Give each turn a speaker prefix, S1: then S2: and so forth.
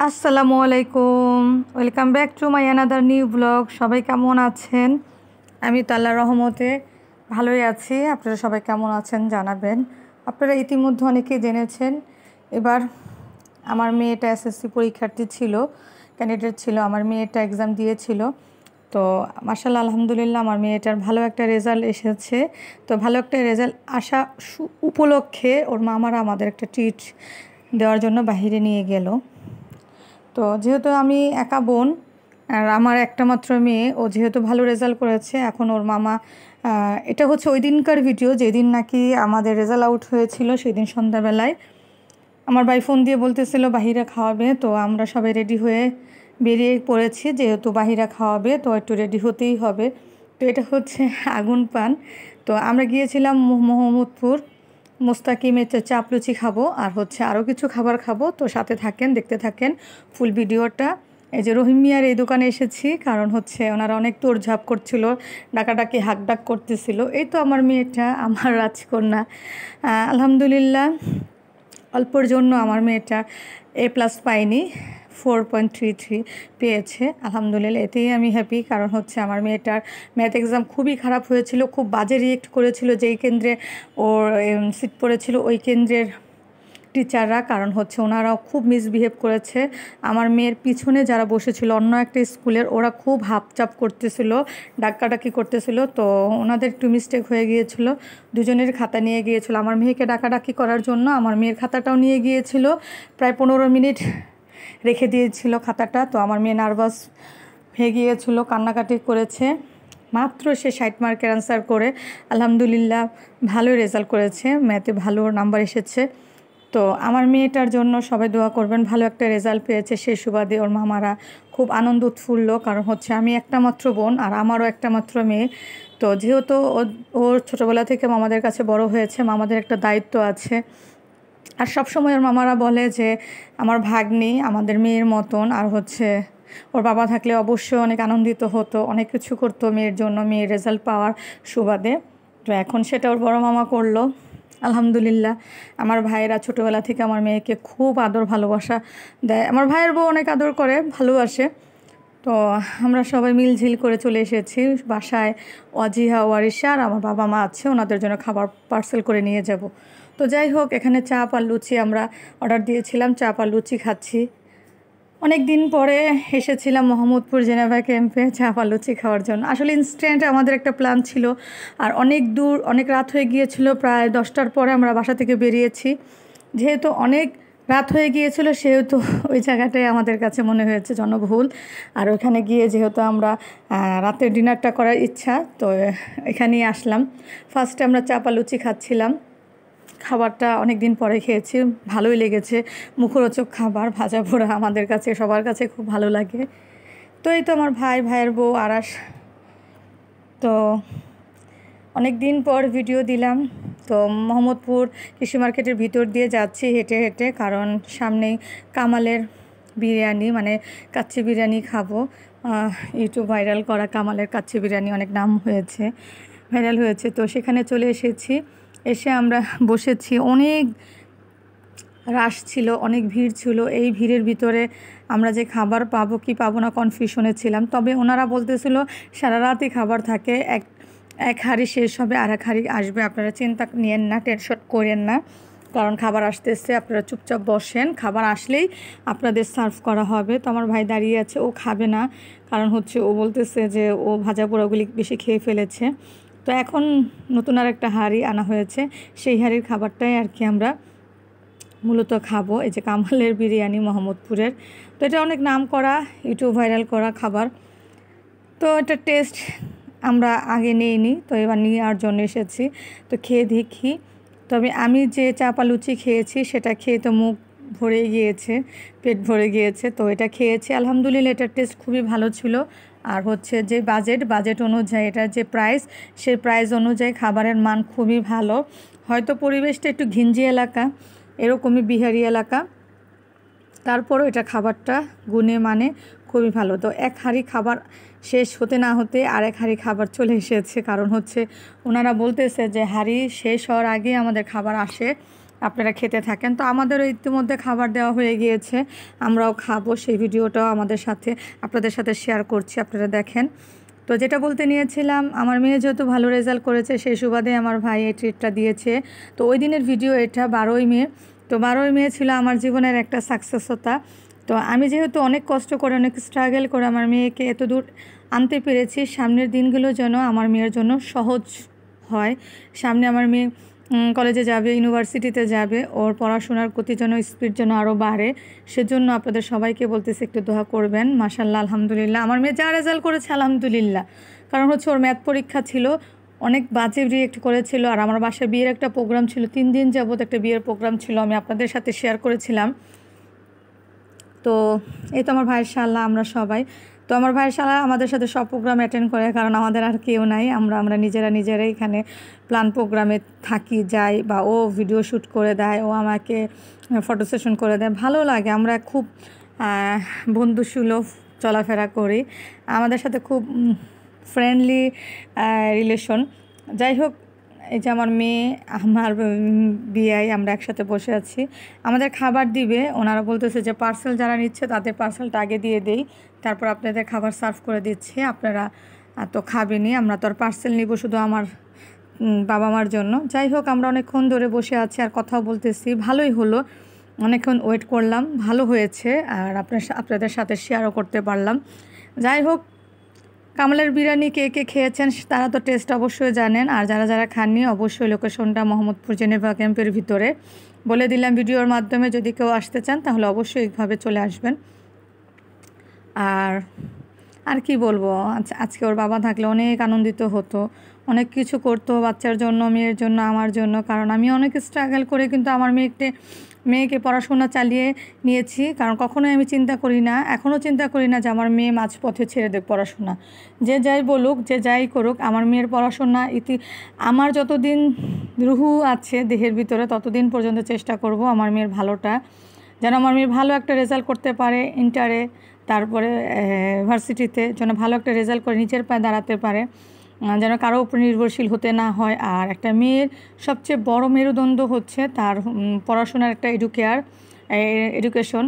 S1: আসসালামু আলাইকুম, welcome back to my another new blog. সবাই কেমন আছেন? আমি তো আল্লাহর রহমতে ভালোই আছি। আপনারা সবাই কেমন আছেন জানাবেন। আপনারা ইতিমধ্যে অনেকেই জেনেছেন, এবার আমার মেয়েটা এসএসসি পরীক্ষার্থী ছিল, ক্যান্ডিডেট ছিল। আমার মেয়েটা এক্সাম দিয়েছিল। তো মাশাআল্লাহ আলহামদুলিল্লাহ আমার মেয়েটার ভালো একটা রেজাল্ট এসেছে। তো ভালো একটা রেজাল্ট আসা উপলক্ষে ওর মামারা আমাদের একটা ট্রিট দেওয়ার জন্য বাহিরে নিয়ে গেল। তো যেহেতু আমি একা বোন আর আমার একটা মাত্র মেয়ে, ও যেহেতু ভালো রেজাল্ট করেছে, এখন ওর মামা এটা হচ্ছে ওই দিনকার ভিডিও যেদিন নাকি আমাদের রেজাল্ট আউট হয়েছিল। সেই দিন সন্ধ্যাবেলায় আমার ভাই ফোন দিয়ে বলতেছিল বাহিরে খাওয়াবে। তো আমরা সবাই রেডি হয়ে বেরিয়ে পড়েছি, যেহেতু বাহিরে খাওয়াবে তো একটু রেডি হতেই হবে। তো এটা হচ্ছে আগুন পান। তো আমরা গিয়েছিলাম মোহাম্মদপুর মোস্তাকিমের চাপ লুচি খাবো, আর হচ্ছে আরও কিছু খাবার খাবো। তো সাথে থাকেন, দেখতে থাকেন ফুল ভিডিওটা। এই যে রহিম মিয়ার এই দোকানে এসেছি, কারণ হচ্ছে ওনারা অনেক দৌড়ঝাঁপ করছিল, ডাকাডাকি হাঁকডাক করতেছিল। এই তো আমার মেয়েটা, আমার রাজকন্যা, আলহামদুলিল্লাহ অল্পর জন্য আমার মেয়েটা A+ পায়নি, 4.33 পেয়েছে। আলহামদুলিল্লাহ এতেই আমি হ্যাপি, কারণ হচ্ছে আমার মেয়েটার ম্যাথ এক্সাম খুবই খারাপ হয়েছিল, খুব বাজে রিয়েক্ট করেছিল যেই কেন্দ্রে ওর সিট পড়েছিল ওই কেন্দ্রের টিচাররা, কারণ হচ্ছে ওনারাও খুব মিসবিহেভ করেছে। আমার মেয়ের পিছনে যারা বসেছিল অন্য একটা স্কুলের, ওরা খুব হাপচাপ করতেছিল, ডাকাডাকি করতেছিল। তো ওনাদের একটু মিস্টেক হয়ে গিয়েছিল, দুজনের খাতা নিয়ে গিয়েছিল। আমার মেয়েকে ডাকাডাকি করার জন্য আমার মেয়ের খাতাটাও নিয়ে গিয়েছিল, প্রায় 15 মিনিট রেখে দিয়েছিল খাতাটা। তো আমার মেয়ে নার্ভাস হয়ে গিয়েছিল, কান্নাকাটি করেছে। মাত্র সে 60 মার্কের অ্যান্সার করে আলহামদুলিল্লাহ ভালোই রেজাল্ট করেছে, ম্যাথে ভালো নাম্বার এসেছে। তো আমার মেয়েটার জন্য সবাই দোয়া করবেন, ভালো একটা রেজাল্ট পেয়েছে। সেই সুবাদে ওর মামারা খুব আনন্দ উৎফুল্ল, কারণ হচ্ছে আমি একটা মাত্র বোন আর আমারও একটা মাত্র মেয়ে। তো যেহেতু ওর ছোটোবেলা থেকে মামাদের কাছে বড় হয়েছে, মামাদের একটা দায়িত্ব আছে। আর সবসময় ওর মামারা বলে যে আমার ভাগ্নি আমাদের মেয়ের মতন, আর হচ্ছে ওর বাবা থাকলে অবশ্যই অনেক আনন্দিত হতো, অনেক কিছু করতো মেয়ের জন্য, মেয়ের রেজাল্ট পাওয়ার সুবাদে। তো এখন সেটা ওর বড় মামা করলো আলহামদুলিল্লাহ। আমার ভাইয়েরা ছোটোবেলা থেকে আমার মেয়েকে খুব আদর ভালোবাসা দেয়, আমার ভাইয়ের বউ অনেক আদর করে, ভালোবাসে। তো আমরা সবাই মিলঝিল করে চলে এসেছি বাসায়। অজিহা, ওয়ারিশা আর আমার বাবা মা আছে, ওনাদের জন্য খাবার পার্সেল করে নিয়ে যাব। তো যাই হোক, এখানে চাপ আর লুচি আমরা অর্ডার দিয়েছিলাম, চাপ আর লুচি খাচ্ছি। অনেক দিন পরে এসেছিলাম মোহাম্মদপুর জেনেভা ক্যাম্পে চাপ আর লুচি খাওয়ার জন্য। আসলে ইনস্ট্যান্ট আমাদের একটা প্ল্যান ছিল, আর অনেক দূর, অনেক রাত হয়ে গিয়েছিল, প্রায় 10টার পরে আমরা বাসা থেকে বেরিয়েছি। যেহেতু অনেক রাত হয়ে গিয়েছিল, সেহেতু ওই জায়গাটাই আমাদের কাছে মনে হয়েছে জনবহুল। আর ওখানে গিয়ে যেহেতু আমরা রাতের ডিনারটা করার ইচ্ছা, তো এখানেই আসলাম। ফার্স্টে আমরা চাপ আর লুচি খাচ্ছিলাম, খাবারটা অনেক দিন পরে খেয়েছি, ভালোই লেগেছে। মুখরোচক খাবার, ভাজা পোড়া আমাদের কাছে সবার কাছে খুব ভালো লাগে। তো এই তো আমার ভাইয়ের বউ আরাস। তো অনেক দিন পর ভিডিও দিলাম। তো মোহাম্মদপুর কৃষি মার্কেটের ভিতর দিয়ে যাচ্ছি হেঁটে হেঁটে, কারণ সামনেই কামালের বিরিয়ানি, মানে কাচ্চি বিরিয়ানি খাবো। ইউটিউব ভাইরাল করা কামালের কাচ্চি বিরিয়ানি অনেক নাম হয়েছে, ভাইরাল হয়েছে। তো সেখানে চলে এসেছি, এসে আমরা বসেছি। অনেক রাশ ছিল, অনেক ভিড় ছিল। এই ভিড়ের ভিতরে আমরা যে খাবার পাবো কি পাবো না কনফিউশনে ছিলাম। তবে ওনারা বলতেছিল সারা রাতই খাবার থাকে, এক হাঁড়ি শেষ হবে আর এক হাঁড়ি আসবে, আপনারা চিন্তা নিয়েন না, টেনশন করেন না, কারণ খাবার আসতেছে, আপনারা চুপচাপ বসেন, খাবার আসলেই আপনাদের সার্ভ করা হবে। তো আমার ভাই দাঁড়িয়ে আছে, ও খাবে না, কারণ হচ্ছে ও বলতেছে যে ও ভাজা পোড়াগুলি বেশি খেয়ে ফেলেছে। তো এখন নতুন আর একটা হাঁড়ি আনা হয়েছে, সেই হাঁড়ির খাবারটাই আর কি আমরা মূলত খাবো। এই যে কামালের বিরিয়ানি মোহাম্মদপুরের, তো এটা অনেক নাম করা, ইউটিউব ভাইরাল করা খাবার। তো এটা টেস্ট আমরা আগে নিইনি, তো এবার নেওয়ার জন্য এসেছি। তো খেয়ে দেখি। তবে আমি যে চাপ আর লুচি খেয়েছি সেটা খেয়ে তো মুখ ভরে গিয়েছে, পেট ভরে গিয়েছে। তো এটা খেয়েছি আলহামদুলিল্লাহ, এটার টেস্ট খুবই ভালো ছিল। আর হচ্ছে যে বাজেট অনুযায়ী এটার যে প্রাইস, সেই প্রাইস অনুযায়ী খাবারের মান খুবই ভালো। হয়তো পরিবেশটা একটু ঘিঞ্জি এলাকা, এরকমই বিহারি এলাকা, তারপরও এটা খাবারটা গুণে মানে খুবই ভালো। তো এক হাঁড়ি খাবার শেষ হতে না হতে আর এক হাঁড়ি খাবার চলে এসেছে, কারণ হচ্ছে ওনারা বলতেছে যে হাঁড়ি শেষ হওয়ার আগে আমাদের খাবার আসে। আপনারা খেতে থাকেন। তো আমাদেরও ইতিমধ্যে খাবার দেওয়া হয়ে গিয়েছে, আমরাও খাবো। সেই ভিডিওটাও আপনাদের সাথে শেয়ার করছি, আপনারা দেখেন। তো যেটা বলতে নিয়েছিলাম, আমার মেয়ে যেহেতু ভালো রেজাল্ট করেছে সেই সুবাদে আমার ভাই এই ট্রিটটা দিয়েছে। তো ওই দিনের ভিডিও এটা, 12ই মে। তো 12ই মে ছিল আমার জীবনের একটা সাকসেসতা। তো আমি যেহেতু অনেক কষ্ট করে, অনেক স্ট্রাগল করে আমার মেয়েকে এত দূর আনতে পেরেছি, সামনের দিনগুলো যেন আমার মেয়ের জন্য সহজ হয়। সামনে আমার মেয়ে কলেজে যাবে, ইউনিভার্সিটিতে যাবে, ওর পড়াশোনার প্রতি যেন স্পিড যেন আরও বাড়ে। সেজন্য আপনাদের সবাইকে বলতেছি একটু দোয়া করবেন। মাশাআল্লাহ, আলহামদুলিল্লাহ, আমার মেয়ে যা রেজাল্ট করেছে আলহামদুলিল্লাহ। কারণ হচ্ছে ওর ম্যাথ পরীক্ষা ছিল, অনেক বাজে রিয়েক্ট করেছিল। আর আমার বাসায় বিয়ের একটা প্রোগ্রাম ছিল, 3 দিন যাবত একটা বিয়ের প্রোগ্রাম ছিল, আমি আপনাদের সাথে শেয়ার করেছিলাম। তো এই তো আমার ভাইয়ের শালা, আমরা সবাই। তো আমার ভাইয়ের শালা আমাদের সাথে সব প্রোগ্রাম অ্যাটেন্ড করে, কারণ আমাদের আর কেউ নাই। আমরা নিজেরাই এখানে প্ল্যান প্রোগ্রামে থাকি, যাই, বা ও ভিডিও শ্যুট করে দেয়, ও আমাকে ফটো সেশন করে দেয়। ভালো লাগে, আমরা খুব বন্ধুসুলভ চলাফেরা করি, আমাদের সাথে খুব ফ্রেন্ডলি রিলেশন। যাই হোক, এই যে আমার মেয়ে, আমার বিয়াই, আমরা একসাথে বসে আছি। আমাদের খাবার দিবে, ওনারা বলতেছে যে পার্সেল যারা নিচ্ছে তাদের পার্সেলটা আগে দিয়ে দেই, তারপর আপনাদের খাবার সার্ভ করে দিচ্ছি। আপনারা তো খাবেনি, আমরা তো আর পার্সেল নিব শুধু আমার বাবা মার জন্য। যাই হোক, আমরা অনেকক্ষণ ধরে বসে আছি আর কথাও বলতেছি, ভালোই হলো। অনেকক্ষণ ওয়েট করলাম, ভালো হয়েছে। আর আপনাদের সাথে শেয়ারও করতে পারলাম। যাই হোক, কামালের বিরিয়ানি কে কে খেয়েছেন তারা তো টেস্ট অবশ্যই জানেন, আর যারা খাননি অবশ্যই লোকেশনটা মোহাম্মদপুর জেনেভা ক্যাম্পের ভিতরে বলে দিলাম ভিডিওর মাধ্যমে। যদি কেউ আসতে চান তাহলে অবশ্যই এইভাবে চলে আসবেন। আর কি বলবো, আজকে ওর বাবা থাকলে অনেক আনন্দিত হতো, অনেক কিছু করতো বাচ্চার জন্য, মেয়ের জন্য, আমার জন্য। কারণ আমি অনেক স্ট্রাগল করে কিন্তু আমার মেয়েকে পড়াশোনা চালিয়ে নিয়েছি। কারণ কখনোই আমি চিন্তা করি না, এখনও চিন্তা করি না যে আমার মেয়ে মাঝপথে ছেড়ে দেবে পড়াশোনা। যে যাই বলুক, যে যাই করুক, আমার মেয়ের পড়াশোনা আমার যতদিন রুহু আছে দেহের ভিতরে ততদিন পর্যন্ত চেষ্টা করব আমার মেয়ের ভালোটা, যেন আমার মেয়ে ভালো একটা রেজাল্ট করতে পারে ইন্টারে, তারপরে ভার্সিটিতে যেন ভালো একটা রেজাল্ট করে নিজের পায়ে দাঁড়াতে পারে, যেন কারো উপর নির্ভরশীল হতে না হয়। আর একটা মেয়ের সবচেয়ে বড় মেরুদণ্ড হচ্ছে তার পড়াশোনার একটা এডুকেশন।